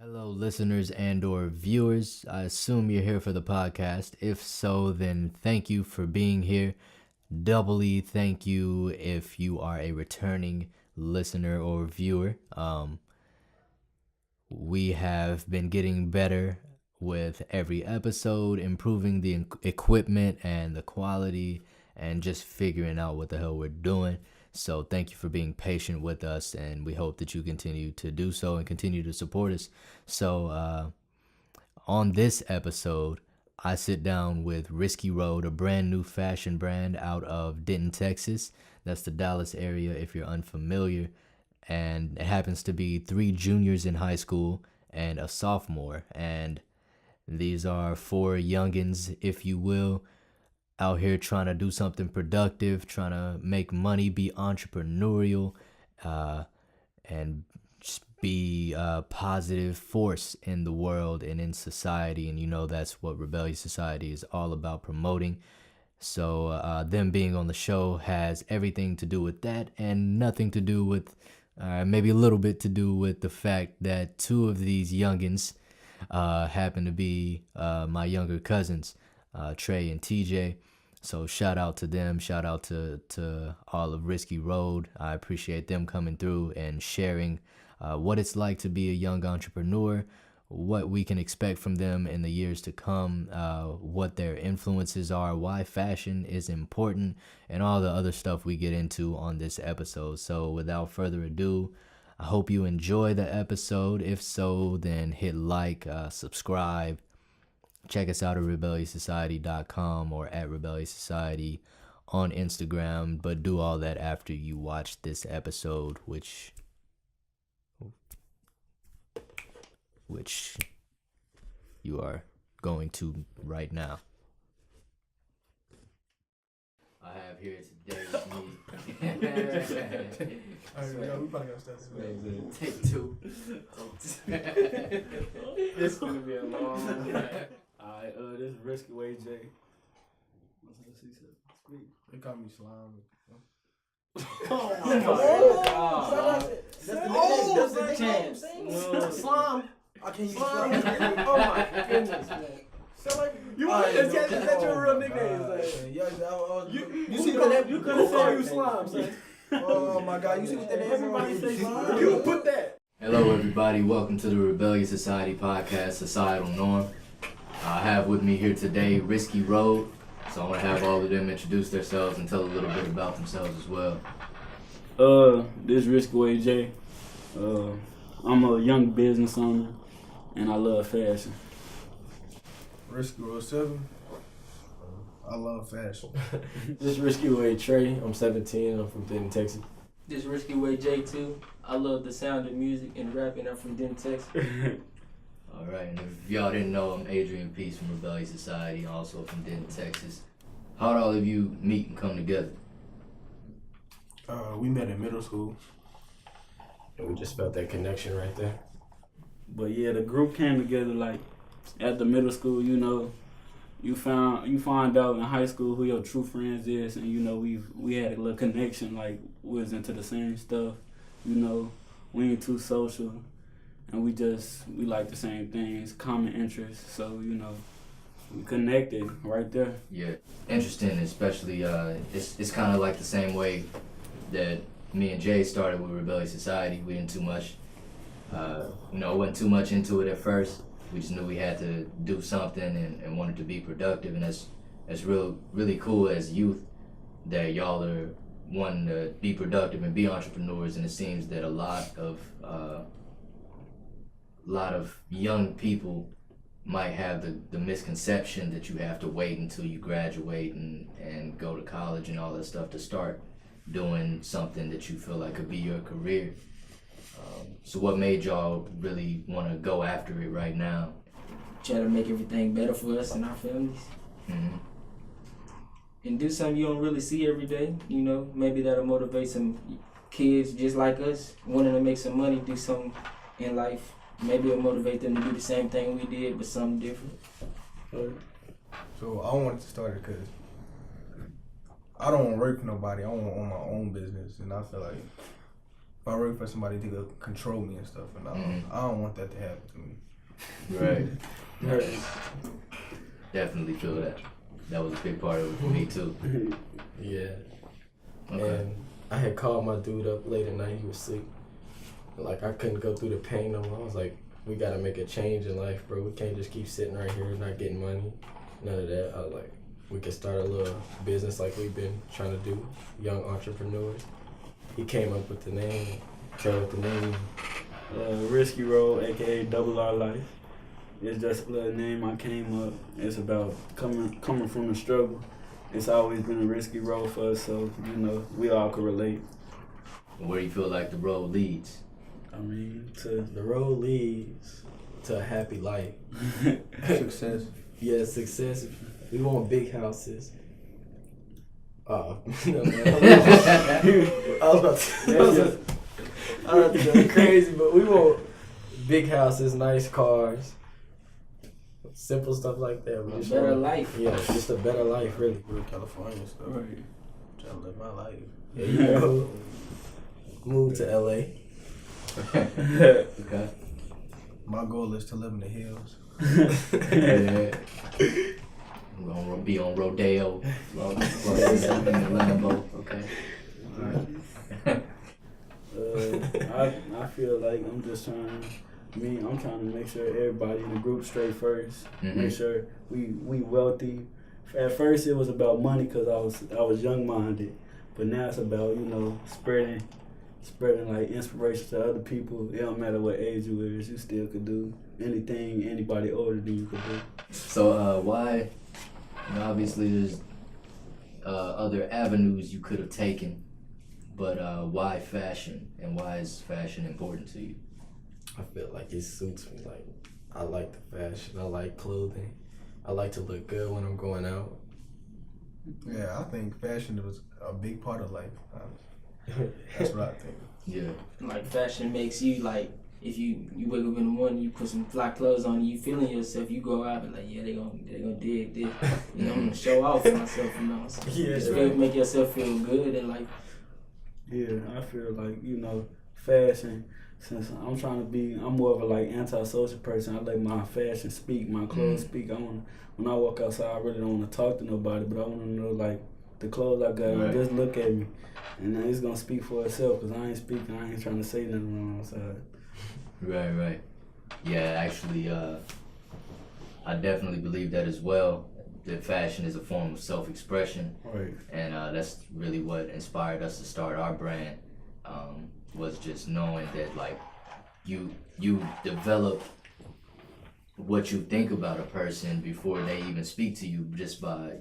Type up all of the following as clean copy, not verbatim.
Hello, listeners and or viewers. I assume you're here for the podcast. If so, then thank you for being here. Doubly thank you if you are a returning listener or viewer. We have been getting better with every episode, improving the equipment and the quality, and just figuring out what the hell we're doing. So thank you for being patient with us, and we hope that you continue to do so and continue to support us. So on this episode, I sit down with Risky Road, a brand new fashion brand out of Denton, Texas. That's the Dallas area if you're unfamiliar. And it happens to be 3 juniors in high school and a sophomore. And these are 4 youngins, if you will, out here trying to do something productive, trying to make money, be entrepreneurial, and just be a positive force in the world and in society. And you know that's what Rebellious Society is all about promoting. So them being on the show has everything to do with that and nothing to do with, maybe a little bit to do with the fact that 2 of these youngins happen to be my younger cousins, Trey and TJ. So shout out to them. Shout out to all of Risky Road. I appreciate them coming through and sharing what it's like to be a young entrepreneur, what we can expect from them in the years to come, what their influences are, why fashion is important, and all the other stuff we get into on this episode. So without further ado, I hope you enjoy the episode. If so, then hit like, subscribe. Check us out at rebelliousociety.com or at Rebellious Society on Instagram. But do all that after you watch this episode, which you are going to right now. I have here today with me. Alright, we probably gotta start this. Take 2. This is gonna be a long night. Alright, this is Risky Way J. What's that she said? Speak. They call me Slime. Oh my god. That's the chance. No. Slime. I can't use slime. Oh my goodness, man. Sound like You want is that your real nickname? You see what you could have said you slime, son. Oh my god, you see what that is? Everybody say slime. You put that. Hello, everybody. Welcome to the Rebellious Society podcast, Societal Norm. I have with me here today Risky Road. So I'm going to have all of them introduce themselves and tell a little bit about themselves as well. This is Risky Way J. I'm a young business owner, and I love fashion. Risky Road 7. I love fashion. This is Risky Way Trey. I'm 17. I'm from Denton, Texas. This is Risky Way J2. I love the sound of music and rapping. I'm from Denton, Texas. All right, and if y'all didn't know, I'm Adrian Peace from Rebellious Society, also from Denton, Texas. How'd all of you meet and come together? We met in middle school. And we just felt that connection right there. But yeah, the group came together like at the middle school. You know, you find out in high school who your true friends is, and you know we had a little connection. Like we was into the same stuff. You know, we ain't too social. And we like the same things, common interests. So, you know, we connected right there. Yeah, interesting, especially, it's kind of like the same way that me and Jay started with Rebellious Society. We didn't wasn't too much into it at first. We just knew we had to do something and wanted to be productive. And that's really cool as youth that y'all are wanting to be productive and be entrepreneurs. And it seems that a lot of young people might have the misconception that you have to wait until you graduate and go to college and all that stuff to start doing something that you feel like could be your career. So what made y'all really want to go after it right now? Try to make everything better for us and our families. Mm-hmm. And do something you don't really see every day. You know, maybe that'll motivate some kids just like us, wanting to make some money, do something in life. Maybe it'll motivate them to do the same thing we did, but something different. So I wanted to start it because I don't want to work for nobody. I want to own my own business, and I feel like if I work for somebody to go control me and stuff, and I don't want that to happen to me. Right. Definitely feel that. That was a big part of it for me too. Yeah. Okay. And I had called my dude up late at night. He was sick. Like, I couldn't go through the pain no more. I was like, we gotta make a change in life, bro. We can't just keep sitting right here not getting money. None of that. I was like, we could start a little business like we've been trying to do, young entrepreneurs. He came up with the name, Risky Road, aka Double R Life. It's just a little name I came up. It's about coming from the struggle. It's always been a risky road for us, so you know we all can relate. Where do you feel like the road leads? I mean, to The road leads to a happy life. Success. Yeah, success. We want big houses. No, man. I was about to go crazy, but we want big houses, nice cars, simple stuff like that. We A just better want- life. Yeah, just a better life, really. Real California stuff. right. Trying to live my life. Yeah, you know, move to LA. Okay. My goal is to live in the hills. Yeah. We're gonna be on Rodeo. In the Lambo. Okay. I feel like I'm just trying to make sure everybody in the group straight first. Mhm. Make sure we wealthy. At first it was about money because I was young minded, but now it's about spreading like inspiration to other people. It don't matter what age you is, you still could do anything anybody older than you could do. So why? Obviously there's other avenues you could have taken, but why fashion, and why is fashion important to you? I feel like it suits me. Like, I like the fashion. I like clothing. I like to look good when I'm going out. Yeah, I think fashion was a big part of life. Honestly. That's what I think. Yeah. Like fashion makes you like, if you wake up in the morning, you put some fly clothes on, you feeling yourself, you go out and like, yeah, they gonna dig this. You know, I'm gonna show off myself, you know. So Yeah, just right. make yourself feel good and like, Yeah, I feel like, fashion, since I'm more of a like antisocial person. I let my fashion speak, my clothes speak. When I walk outside, I really don't want to talk to nobody, but I want to know like the clothes I got, Right. just look at me. And then it's going to speak for itself because I ain't speaking, I ain't trying to say nothing when I'm outside. Right. Yeah, actually, I definitely believe that as well. That fashion is a form of self-expression, Right. and that's really what inspired us to start our brand. Was just knowing that like you develop what you think about a person before they even speak to you, just by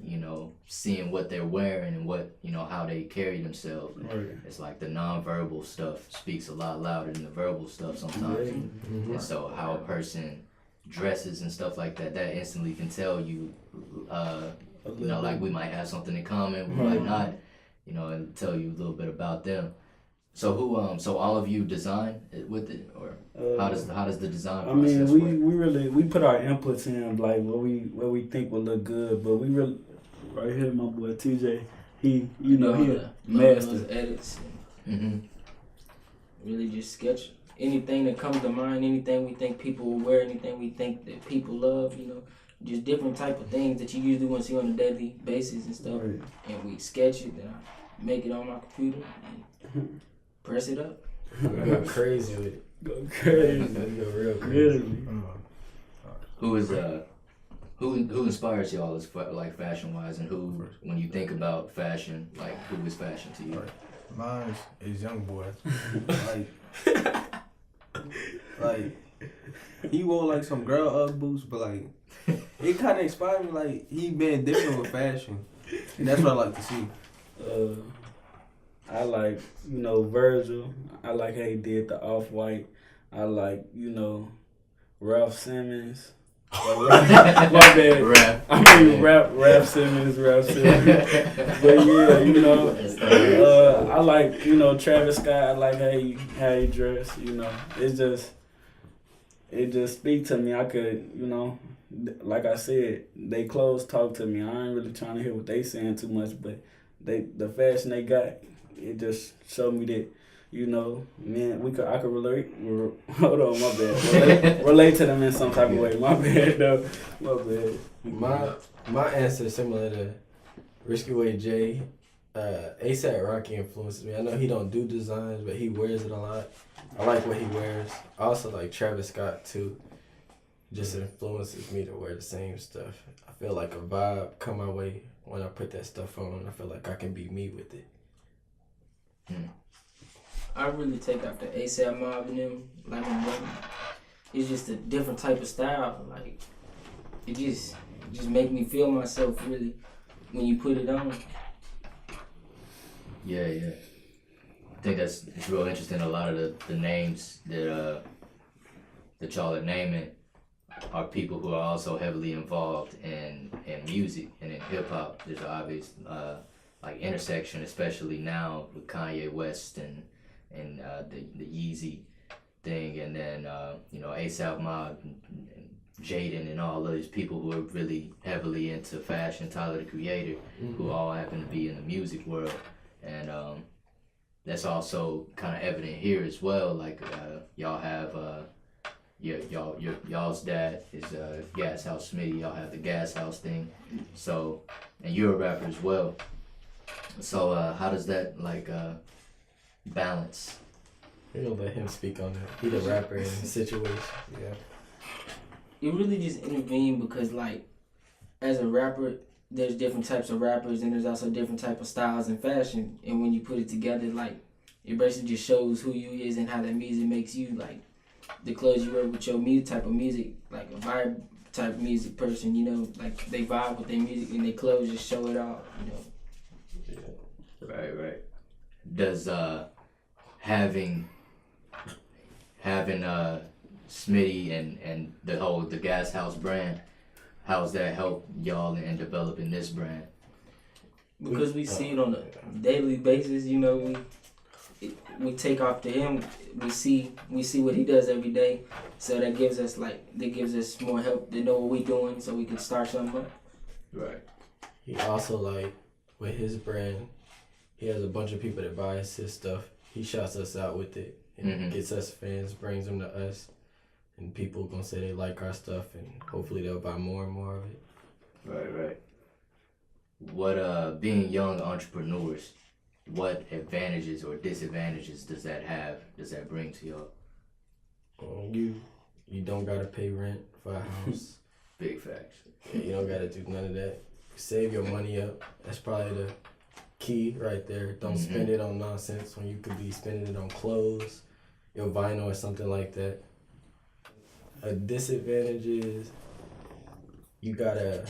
seeing what they're wearing and what how they carry themselves. Right. It's like the non-verbal stuff speaks a lot louder than the verbal stuff sometimes. Yeah. And so how a person dresses and stuff like that instantly can tell you, like we might have something in common, we might not, and tell you a little bit about them. So so all of you design it with it, or how does the design I mean, process work? we put our inputs in like what we think will look good, but we really right here, my boy TJ, he he a master. those edits. Mm-hmm. Really just sketch anything that comes to mind, anything we think people will wear, anything we think that people love, just different type of things that you usually want to see on a daily basis and stuff. Right. And we sketch it, then I make it on my computer and press it up. We go crazy with it. Go crazy. We go real crazy. Literally. Who inspires y'all as like fashion wise, and who, when you think about fashion, like who is fashion to you? Right. Mine is Young Boy. like he wore like some girl Ugg boots, but like it kind of inspired me. Like he been different with fashion, and that's what I like to see. I like, Virgil. I like how he did the Off-White. I like, Ralph Simmons. My bad. Rap. I mean, Ralph Simmons. But yeah, I like, Travis Scott. I like how he dressed. It just speak to me. I could, like I said, they clothes talk to me. I ain't really trying to hear what they saying too much, but the fashion they got, it just showed me that you know, man, I could relate. Hold on, my bad. Relate to them in some type of way. My bad, though. My bad. My answer is similar to Risky Way J. ASAP Rocky influences me. I know he don't do designs, but he wears it a lot. I like what he wears. I also like Travis Scott too. Just influences me to wear the same stuff. I feel like a vibe come my way when I put that stuff on. I feel like I can be me with it. I really take after ASAP Mob and them. Like my brother, it's just a different type of style. Like it just make me feel myself really when you put it on. Yeah. I think it's real interesting. A lot of the names that y'all are naming are people who are also heavily involved in music and in hip hop. There's an obvious like intersection, especially now with Kanye West and the Yeezy thing, and then ASAP Mob and Jaden and all of these people who are really heavily into fashion, Tyler the Creator, who all happen to be in the music world, and that's also kind of evident here as well. Like y'all have y'all's dad is Gas House Smitty. Y'all have the Gas House thing. So, and you're a rapper as well. So how does that like balance? We're gonna let him speak on that. He's a rapper in the situation. Yeah. It really just intervened because like as a rapper, there's different types of rappers and there's also different type of styles and fashion. And when you put it together, like it basically just shows who you is and how that music makes you. Like the clothes you wear with your type of music, like a vibe type music person, you know, like they vibe with their music and their clothes just show it all, you know. Right. Does having Smitty and the Gas House brand, how's that help y'all in developing this brand? Because we see it on a daily basis, you know, we take off to him. We see what he does every day, so that gives us more help to know what we doing, so we can start something up. Right. He also like with his brand, he has a bunch of people that buys his stuff. He shouts us out with it and gets us fans, brings them to us, and people gonna say they like our stuff, and hopefully they'll buy more and more of it. Right. What being young entrepreneurs, what advantages or disadvantages does that bring to y'all? You don't gotta pay rent for a house. Big facts. Yeah, you don't gotta do none of that. Save your money up. That's probably the key right there. Don't spend it on nonsense when you could be spending it on clothes, your vinyl or something like that. A disadvantage is you gotta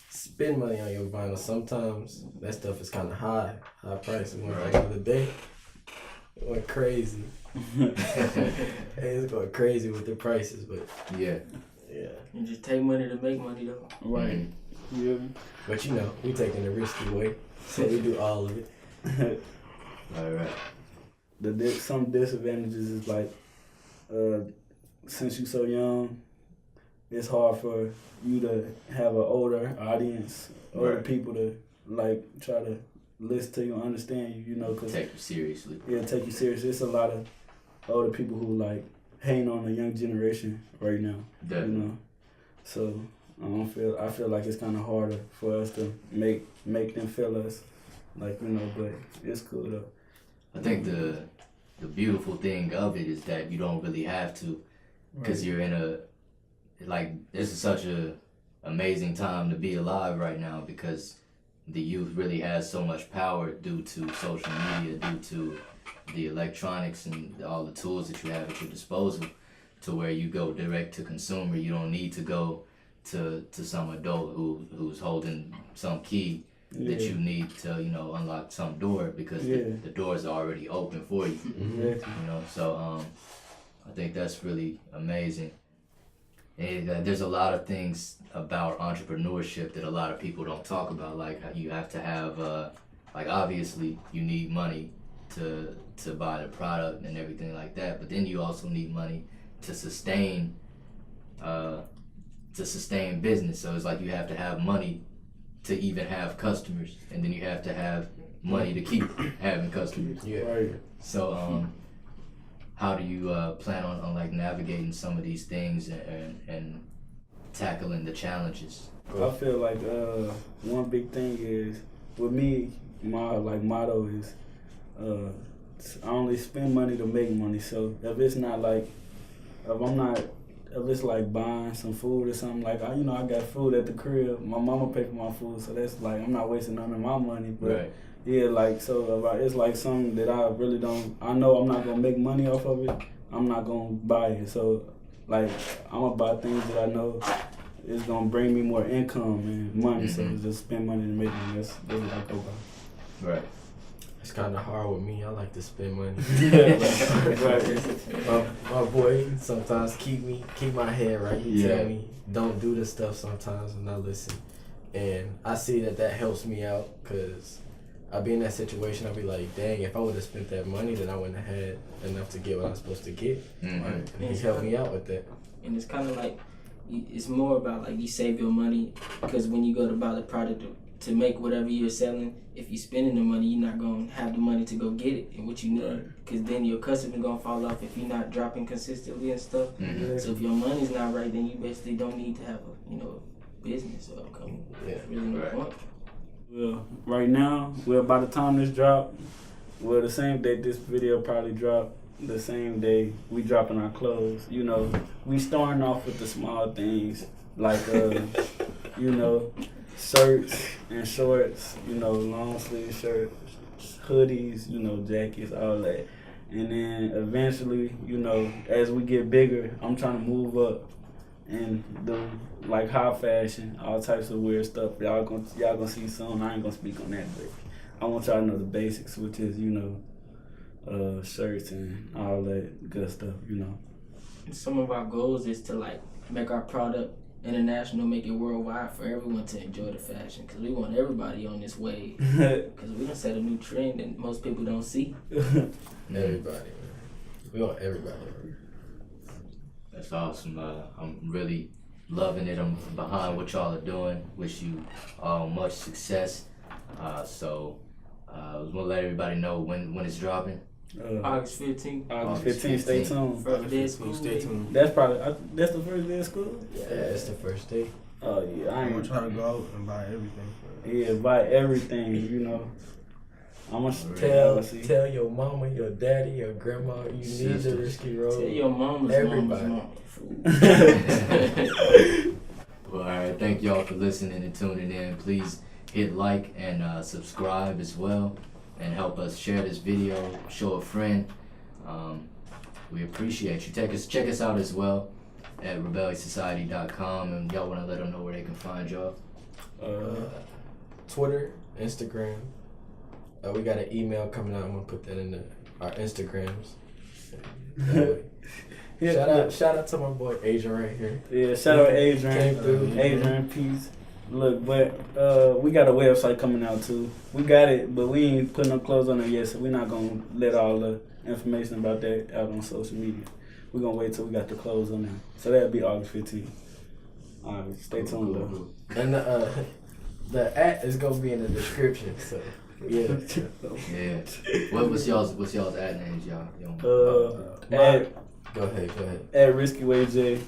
spend money on your vinyl. Sometimes that stuff is kind of high price. We went the other day. It went crazy. It's going crazy with the prices, but yeah. You just take money to make money though. Right. Yeah. But you know, we taking the risky way, so we do all of it. Right. Some disadvantages is like, since you so young, it's hard for you to have an older audience, older people to like try to listen to you and understand you. You know, cause take you seriously. Yeah, take you seriously. It's a lot of older people who like hang on the young generation right now. Definitely. You know, so. I feel like it's kind of harder for us to make them feel us, like, you know, but it's cool though. I think the beautiful thing of it is that you don't really have to, because you're in this is such a amazing time to be alive right now, because the youth really has so much power due to social media, due to the electronics and all the tools that you have at your disposal, to where you go direct to consumer. You don't need to go to some adult who's holding some key that you need to unlock some door, because the doors are already open for you. You know, so I think that's really amazing. And there's a lot of things about entrepreneurship that a lot of people don't talk about, like how you have to have like obviously you need money to buy the product and everything like that, but then you also need money to sustain business. So it's like you have to have money to even have customers, and then you have to have money to keep having customers. Yeah. Right. So how do you plan on like navigating some of these things and tackling the challenges? I feel like one big thing is with me, my like motto is I only spend money to make money. So if it's not like if it's like buying some food or something, like I got food at the crib, my mama pay for my food, so that's like I'm not wasting none of my money. But Right. yeah, like so if it's like something that I really don't, I know I'm not gonna make money off of it, I'm not gonna buy it. So like I'm gonna buy things that I know it's gonna bring me more income and money. So just spend money to make money. That's what I go by. Right. It's kind of hard with me. I like to spend money. Right. My boy sometimes keep my head right. He Yeah. tell me don't do this stuff sometimes, and I listen. And I see that helps me out because I be in that situation. I be like, dang, if I would have spent that money, then I wouldn't have had enough to get what I'm supposed to get. Mm-hmm. And he helped me out with that. And it's kind of like, it's more about like you save your money, because when you go to buy the product to make whatever you're selling, if you're spending the money, you're not going to have the money to go get it and what you need, because then your customer going to fall off if you're not dropping consistently and stuff. Mm-hmm. So if your money's not right, then you basically don't need to have a business or income. Yeah. Really no Right. point. Well, right now, by the time this drop, the same day this video probably drop, the same day we dropping our clothes. We starting off with the small things like shirts and shorts, long sleeve shirts, hoodies, jackets, all that. And then eventually, as we get bigger, I'm trying to move up and do like high fashion, all types of weird stuff. Y'all gonna see soon. I ain't gonna speak on that, but I want y'all to know the basics, which is shirts and all that good stuff. And some of our goals is to like make our product international, make it worldwide for everyone to enjoy the fashion, because we want everybody on this wave, because we done set a new trend that most people don't see. Everybody, man. We want everybody. That's awesome. I'm really loving it. I'm behind what y'all are doing. Wish you all much success. So I was gonna let everybody know when it's dropping. August 15th. August 15th, stay tuned. First day of school. Stay tuned. That's that's the first day of school? Yeah, it's the first day. Oh, yeah. I'm gonna try to go out and buy everything. Yeah, buy everything, I'm gonna Tell your mama, your daddy, your grandma, you need the Risky Road. Tell your mama's Everybody. mama. Fool. Well, all right. Thank y'all for listening and tuning in. Please hit like and subscribe as well, and help us share this video. Show a friend. We appreciate you. Check us out as well at rebelliousociety.com, and y'all want to let them know where they can find y'all. Twitter, Instagram. We got an email coming out. I'm gonna put that in our Instagrams. Shout out to my boy Adrian right here. Yeah, shout out Adrian. Came through. Adrian, peace. Look, but we got a website coming out too. We got it, but we ain't putting no clothes on it yet, so we're not gonna let all the information about that out on social media. We're gonna wait till we got the clothes on there. So that'll be August 15th. Alright, stay tuned though. And the at is gonna be in the description. So yeah. Yeah. What's y'all's ad names, y'all? Go ahead. At Risky Way J.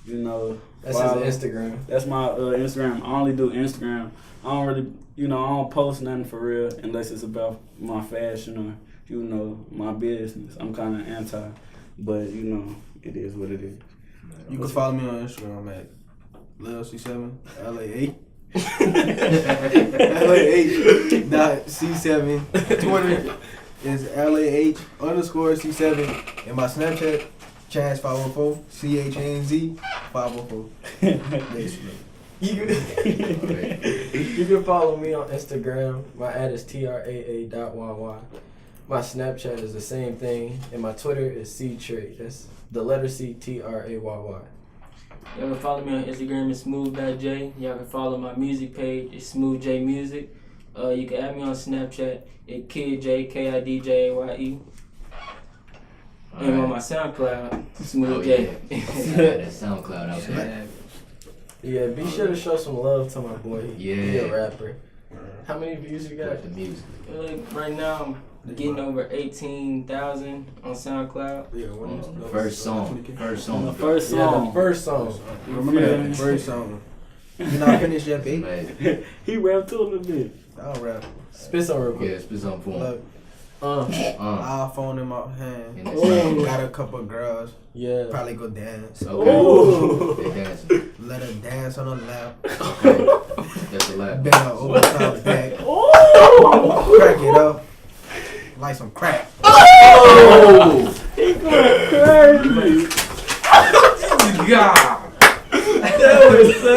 That's follow. his Instagram. That's my Instagram. I only do Instagram. I don't really, I don't post nothing for real unless it's about my fashion or, my business. I'm kind of anti, but it is what it is. You can follow me on Instagram at LC7 LA8. LA8.C7. Twitter is LAH_C7, and my Snapchat Chance 504 CHANZ 504. Basically. You can follow me on Instagram. My ad is TRAA.YY. My Snapchat is the same thing, and my Twitter is CTray. That's the letter C TRAYY. Y'all can follow me on Instagram at smooth.j. Y'all can follow my music page, it's Smooth J Music. You can add me on Snapchat at KidJ, KIDJAYE. And on my SoundCloud, Smooth J. Yeah, that SoundCloud out there. Yeah, be sure to show some love to my boy. Yeah. He a rapper. How many views you got? The music. Right now, getting over 18,000 on SoundCloud. Yeah, when First song. First On the song. first Yeah, song. the first song. Remember that? First song. You not finished yet, B? Man, He rapped too a little bit. I'll rap. Spit some real yeah, quick. spit something for him. Look, iPhone in my hand. In the Got a couple girls. Yeah. Probably go dance. Okay. They dancing. Let her dance on her lap. Okay. That's a lap. Bend her over top back. Oh! Crack it up. Like some crack. Oh! He going crazy. God. That was so